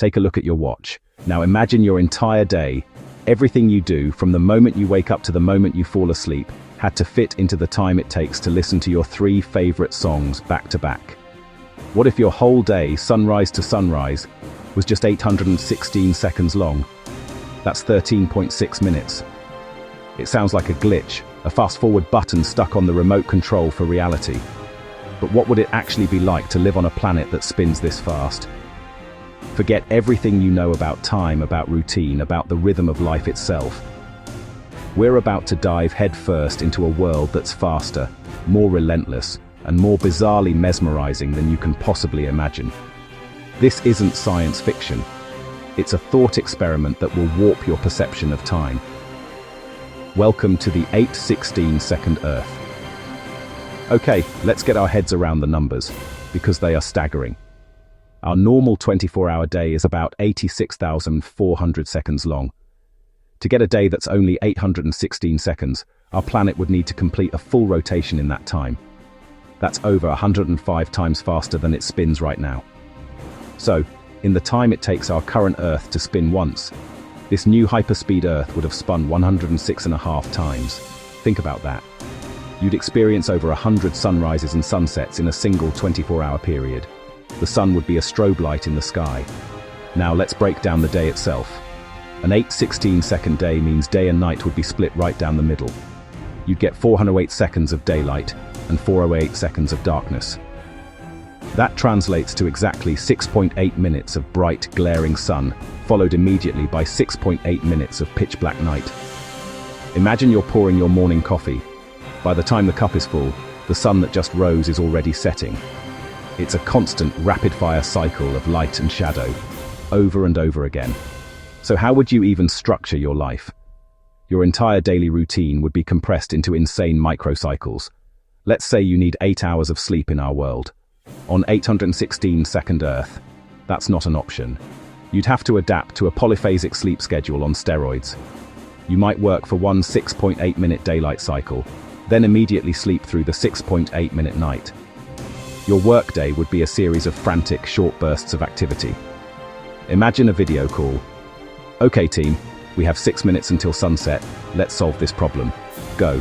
Take a look at your watch. Now imagine your entire day, everything you do from the moment you wake up to the moment you fall asleep, had to fit into the time it takes to listen to your 3 favorite songs back to back. What if your whole day, sunrise to sunrise, was just 816 seconds long? That's 13.6 minutes. It sounds like a glitch, a fast-forward button stuck on the remote control for reality. But what would it actually be like to live on a planet that spins this fast? Forget everything you know about time, about routine, about the rhythm of life itself. We're about to dive headfirst into a world that's faster, more relentless, and more bizarrely mesmerizing than you can possibly imagine. This isn't science fiction. It's a thought experiment that will warp your perception of time. Welcome to the 816-second Earth. Okay, let's get our heads around the numbers, because they are staggering. Our normal 24-hour day is about 86,400 seconds long. To get a day that's only 816 seconds, our planet would need to complete a full rotation in that time. That's over 105 times faster than it spins right now. So, in the time it takes our current Earth to spin once, this new hyperspeed Earth would have spun 106.5 times. Think about that. You'd experience over 100 sunrises and sunsets in a single 24-hour period. The sun would be a strobe light in the sky. Now let's break down the day itself. An 816-second day means day and night would be split right down the middle. You'd get 408 seconds of daylight and 408 seconds of darkness. That translates to exactly 6.8 minutes of bright, glaring sun, followed immediately by 6.8 minutes of pitch black night. Imagine you're pouring your morning coffee. By the time the cup is full, the sun that just rose is already setting. It's a constant, rapid-fire cycle of light and shadow, over and over again. So how would you even structure your life? Your entire daily routine would be compressed into insane microcycles. Let's say you need 8 hours of sleep in our world. On 816-second Earth, that's not an option. You'd have to adapt to a polyphasic sleep schedule on steroids. You might work for one 6.8-minute daylight cycle, then immediately sleep through the 6.8-minute night. Your workday would be a series of frantic, short bursts of activity. Imagine a video call. Okay team, we have 6 minutes until sunset, let's solve this problem. Go.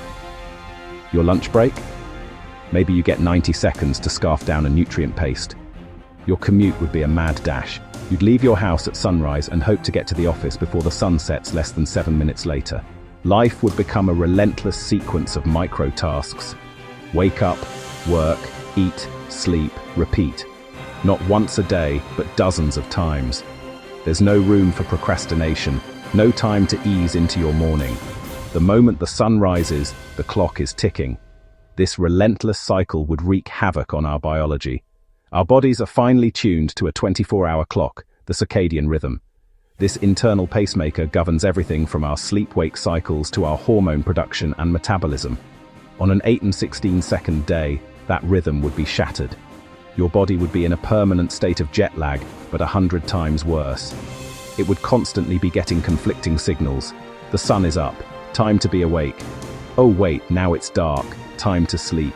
Your lunch break? Maybe you get 90 seconds to scarf down a nutrient paste. Your commute would be a mad dash. You'd leave your house at sunrise and hope to get to the office before the sun sets less than 7 minutes later. Life would become a relentless sequence of micro-tasks. Wake up, work, eat, sleep, repeat. Not once a day, but dozens of times. There's no room for procrastination, no time to ease into your morning. The moment the sun rises, the clock is ticking. This relentless cycle would wreak havoc on our biology. Our bodies are finely tuned to a 24-hour clock, the circadian rhythm. This internal pacemaker governs everything from our sleep-wake cycles to our hormone production and metabolism. On an 816-second day, that rhythm would be shattered. Your body would be in a permanent state of jet lag, but 100 times worse. It would constantly be getting conflicting signals. The sun is up, time to be awake. Oh wait, now it's dark, time to sleep.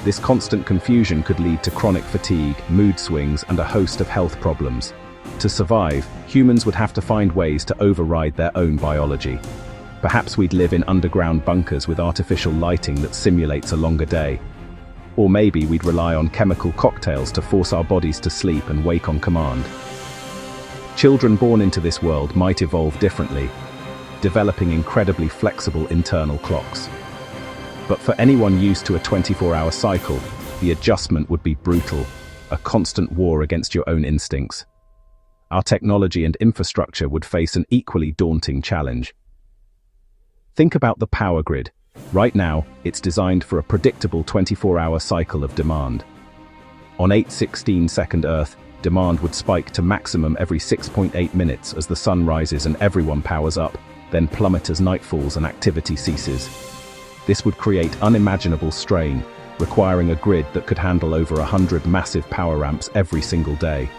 This constant confusion could lead to chronic fatigue, mood swings, and a host of health problems. To survive, humans would have to find ways to override their own biology. Perhaps we'd live in underground bunkers with artificial lighting that simulates a longer day. Or maybe we'd rely on chemical cocktails to force our bodies to sleep and wake on command. Children born into this world might evolve differently, developing incredibly flexible internal clocks. But for anyone used to a 24-hour cycle, the adjustment would be brutal, a constant war against your own instincts. Our technology and infrastructure would face an equally daunting challenge. Think about the power grid. Right now, it's designed for a predictable 24-hour cycle of demand. On 816-second Earth, demand would spike to maximum every 6.8 minutes as the sun rises and everyone powers up, then plummet as night falls and activity ceases. This would create unimaginable strain, requiring a grid that could handle over 100 massive power ramps every single day.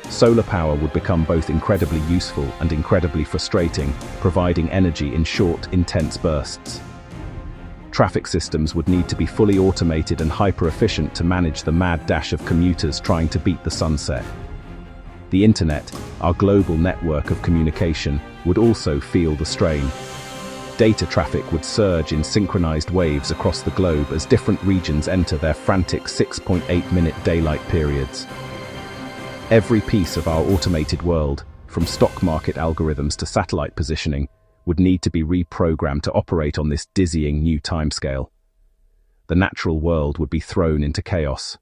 Solar power would become both incredibly useful and incredibly frustrating, providing energy in short, intense bursts. Traffic systems would need to be fully automated and hyper-efficient to manage the mad dash of commuters trying to beat the sunset. The internet, our global network of communication would also feel the strain. Data traffic would surge in synchronized waves across the globe as different regions enter their frantic 6.8-minute daylight periods. Every piece of our automated world, from stock market algorithms to satellite positioning, would need to be reprogrammed to operate on this dizzying new timescale. The natural world would be thrown into chaos.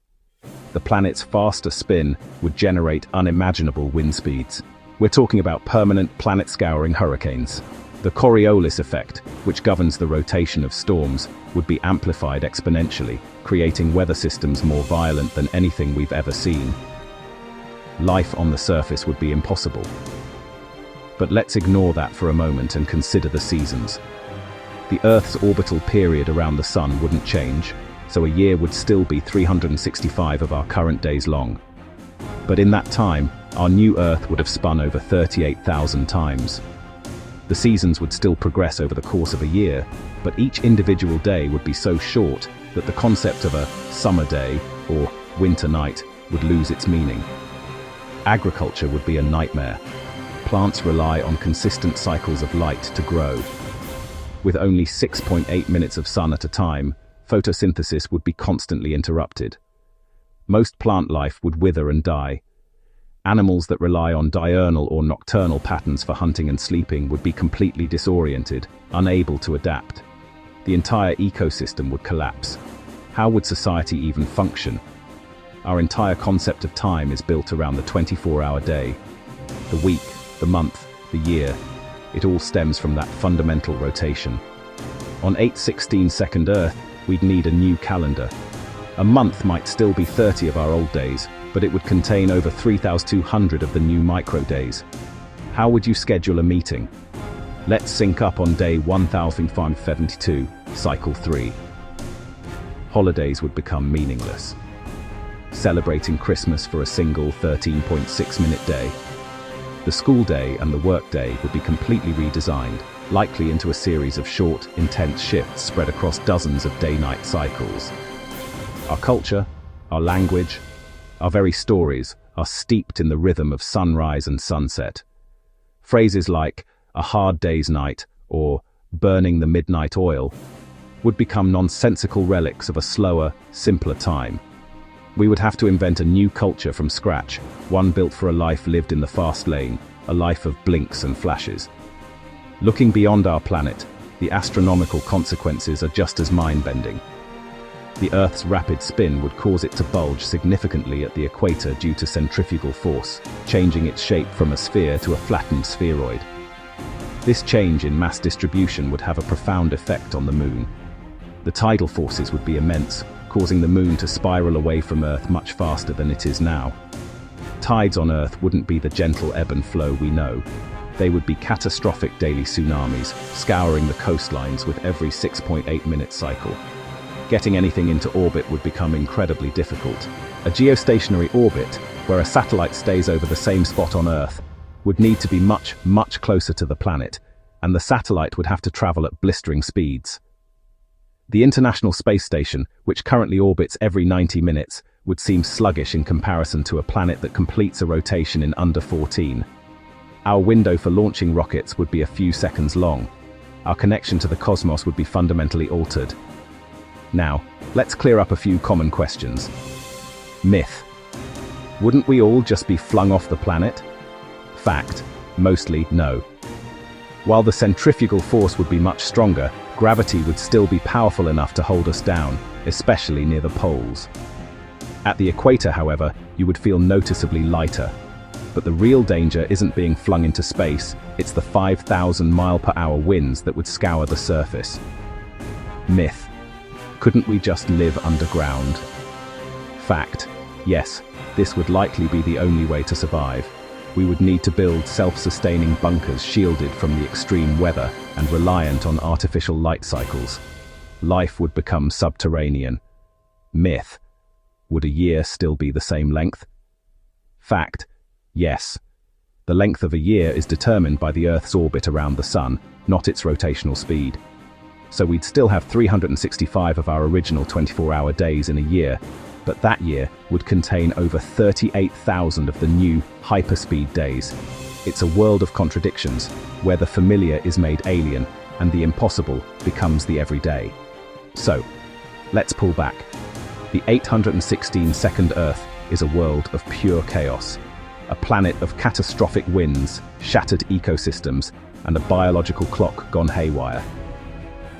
The planet's faster spin would generate unimaginable wind speeds. We're talking about permanent planet-scouring hurricanes. The Coriolis effect, which governs the rotation of storms, would be amplified exponentially, creating weather systems more violent than anything we've ever seen. Life on the surface would be impossible. But let's ignore that for a moment and consider the seasons. The Earth's orbital period around the Sun wouldn't change, so a year would still be 365 of our current days long. But in that time, our new Earth would have spun over 38,000 times. The seasons would still progress over the course of a year, but each individual day would be so short that the concept of a summer day or winter night would lose its meaning. Agriculture would be a nightmare. Plants rely on consistent cycles of light to grow. With only 6.8 minutes of sun at a time, photosynthesis would be constantly interrupted. Most plant life would wither and die. Animals that rely on diurnal or nocturnal patterns for hunting and sleeping would be completely disoriented, unable to adapt. The entire ecosystem would collapse. How would society even function? Our entire concept of time is built around the 24-hour day. The week, the month, the year, it all stems from that fundamental rotation. On 8/16 Earth, we'd need a new calendar. A month might still be 30 of our old days, but it would contain over 3,200 of the new micro-days. How would you schedule a meeting? Let's sync up on day 1572, cycle 3. Holidays would become meaningless. Celebrating Christmas for a single 13.6-minute day. The school day and the work day would be completely redesigned, likely into a series of short, intense shifts spread across dozens of day-night cycles. Our culture, our language, our very stories are steeped in the rhythm of sunrise and sunset. Phrases like "a hard day's night" or "burning the midnight oil" would become nonsensical relics of a slower, simpler time. We would have to invent a new culture from scratch, one built for a life lived in the fast lane, a life of blinks and flashes. Looking beyond our planet, the astronomical consequences are just as mind-bending. The Earth's rapid spin would cause it to bulge significantly at the equator due to centrifugal force, changing its shape from a sphere to a flattened spheroid. This change in mass distribution would have a profound effect on the Moon. The tidal forces would be immense, causing the Moon to spiral away from Earth much faster than it is now. Tides on Earth wouldn't be the gentle ebb and flow we know. They would be catastrophic daily tsunamis, scouring the coastlines with every 6.8-minute cycle. Getting anything into orbit would become incredibly difficult. A geostationary orbit, where a satellite stays over the same spot on Earth, would need to be much, much closer to the planet, and the satellite would have to travel at blistering speeds. The International Space Station, which currently orbits every 90 minutes, would seem sluggish in comparison to a planet that completes a rotation in under 14. Our window for launching rockets would be a few seconds long. Our connection to the cosmos would be fundamentally altered. Now, let's clear up a few common questions. Myth. Wouldn't we all just be flung off the planet? Fact. Mostly no. While the centrifugal force would be much stronger, gravity would still be powerful enough to hold us down, especially near the poles. At the equator, however, you would feel noticeably lighter. But the real danger isn't being flung into space, it's the 5,000-mile-per-hour winds that would scour the surface. Myth. Couldn't we just live underground? Fact. Yes, this would likely be the only way to survive. We would need to build self-sustaining bunkers shielded from the extreme weather and reliant on artificial light cycles. Life would become subterranean. Myth. Would a year still be the same length? Fact. Yes. The length of a year is determined by the Earth's orbit around the Sun, not its rotational speed. So we'd still have 365 of our original 24-hour days in a year, but that year would contain over 38,000 of the new hyperspeed days. It's a world of contradictions, where the familiar is made alien and the impossible becomes the everyday. So, let's pull back. The 816-second Earth is a world of pure chaos. A planet of catastrophic winds, shattered ecosystems, and a biological clock gone haywire.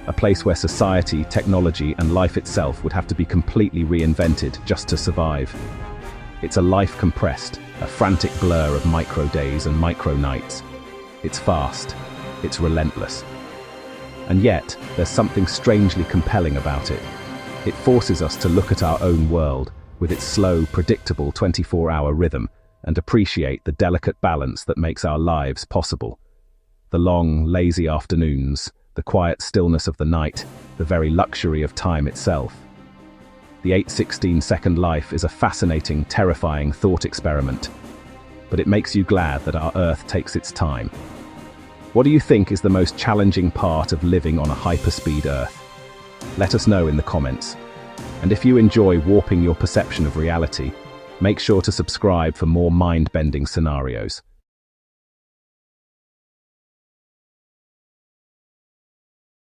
A place where society, technology, and life itself would have to be completely reinvented just to survive. It's a life compressed, a frantic blur of micro-days and micro-nights. It's fast, it's relentless. And yet, there's something strangely compelling about it. It forces us to look at our own world, with its slow, predictable 24-hour rhythm, and appreciate the delicate balance that makes our lives possible. The long, lazy afternoons, the quiet stillness of the night, the very luxury of time itself. The 816-second life is a fascinating, terrifying thought experiment, but it makes you glad that our Earth takes its time. What do you think is the most challenging part of living on a hyperspeed Earth? Let us know in the comments. And if you enjoy warping your perception of reality, make sure to subscribe for more mind-bending scenarios.